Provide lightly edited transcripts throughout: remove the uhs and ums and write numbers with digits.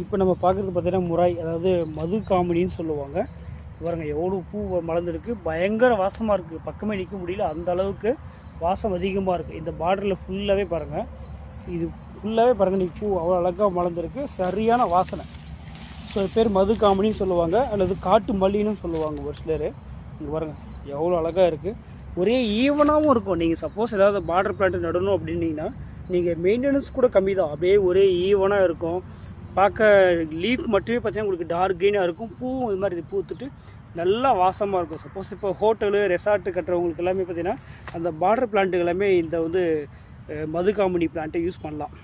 இப்போ நம்ம பார்க்குறது பார்த்திங்கன்னா முராய், அதாவது மது காமினின்னு சொல்லுவாங்க. பாருங்கள் எவ்வளோ பூ மலர்ந்துருக்கு, பயங்கர வாசமாக இருக்குது, பக்கமே நிற்க முடியல, அந்த அளவுக்கு வாசம் அதிகமாக இருக்குது. இந்த பார்டரில் ஃபுல்லாகவே பாருங்கள், இது ஃபுல்லாகவே பாருங்கள், நீ பூ அவ்வளோ அழகாக மலர்ந்துருக்கு, சரியான வாசனை. ஸோ இது பேர் மது காமினின்னு சொல்லுவாங்க, அல்லது காட்டு மல்லின்னு சொல்லுவாங்க ஒரு சிலர். இங்கே பாருங்கள் எவ்வளோ அழகாக இருக்குது, ஒரே ஈவனாகவும் இருக்கும். நீங்கள் சப்போஸ் ஏதாவது பார்டர் பிளான்ட் நடணும் அப்படின்னீங்கன்னா நீங்கள் மெயின்டெனன்ஸ் கூட கம்மி தான், அப்படியே ஒரே ஈவனாக இருக்கும். பார்க்க லீஃப் மட்டுமே பார்த்தீங்கன்னா உங்களுக்கு டார்க் க்ரீனாக இருக்கும், பூவும் இது மாதிரி இது பூத்துட்டு நல்லா வாசமாக இருக்கும். சப்போஸ் இப்போ ஹோட்டலு ரெசார்ட்டு கட்டுறவங்களுக்கு எல்லாமே பார்த்திங்கன்னா அந்த பார்டர் பிளான்ட்டு எல்லாமே இந்த வந்து மதுகாமணி பிளான்ட்டை யூஸ் பண்ணலாம்.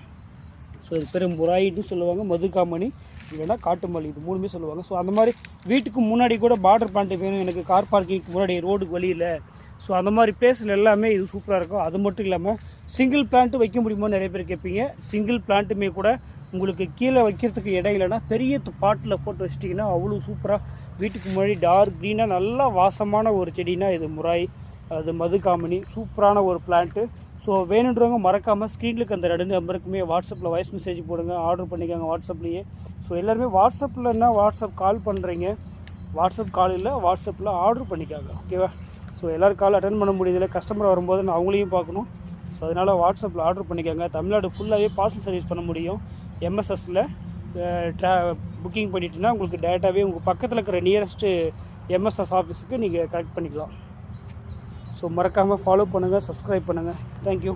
ஸோ இது பேர் முராயின்னு சொல்லுவாங்க, மதுகாமணி இல்லைன்னா காட்டுமல்லி, இது மூணுமே சொல்லுவாங்க. ஸோ அந்த மாதிரி வீட்டுக்கு முன்னாடி கூட பார்டர் பிளான்ட்டு வேணும், எனக்கு கார் பார்க்கிங்க்கு முன்னாடி ரோடுக்கு வழி இல்லை, ஸோ அந்த மாதிரி பிளேஸில் எல்லாமே இது சூப்பராக இருக்கும். அது மட்டும் இல்லாமல் சிங்கிள் பிளான்ட்டு வைக்க முடியுமோன்னு நிறைய பேர் கேட்பீங்க. சிங்கிள் பிளான்ட்டுமே கூட உங்களுக்கு கீழே வைக்கிறதுக்கு இடம் இல்லைன்னா பெரிய பாட்டில் போட்டு வச்சிட்டிங்கன்னா அவ்வளோ சூப்பராக வீட்டுக்கு முன்னாடி டார்க் க்ரீனாக நல்லா வாசமான ஒரு செடினா இது முராய், அது மதுகாமணி, சூப்பரான ஒரு பிளான்ட்டு. ஸோ வேணுன்றவங்க மறக்காமல் ஸ்க்ரீனுக்கு அந்த 2 நம்பருக்குமே வாட்ஸ்அப்பில் வாய்ஸ் மெசேஜ் போடுங்க, ஆர்டர் பண்ணிக்கோங்க வாட்ஸ்அப்லேயே. ஸோ எல்லாருமே வாட்ஸ்அப்பில்னா வாட்ஸ்அப் கால் பண்ணுறீங்க, வாட்ஸ்அப் கால் இல்லை, வாட்ஸ்அப்பில் ஆர்டர் பண்ணிக்காங்க, ஓகேவா? ஸோ எல்லோரும் கால் அட்டன் பண்ண முடியதில்லை, கஸ்டமர் வரும்போது நான் அவங்களையும் பார்க்கணும். ஸோ அதனால் வாட்ஸ்அப்பில் ஆர்டர் பண்ணிக்கோங்க. தமிழ்நாடு ஃபுல்லாகவே பார்சல் சர்வீஸ் பண்ண முடியும். எம்எஸ்எஸில் புக்கிங் பண்ணிட்டீங்கன்னா உங்களுக்கு டேரெக்டாகவே உங்கள் பக்கத்தில் இருக்கிற நியரஸ்ட்டு எம்எஸ்எஸ் ஆஃபீஸுக்கு நீங்கள் கலெக்ட் பண்ணிக்கலாம். ஸோ மறக்காமல் ஃபாலோ பண்ணுங்கள், சப்ஸ்கிரைப் பண்ணுங்கள். தேங்க்யூ.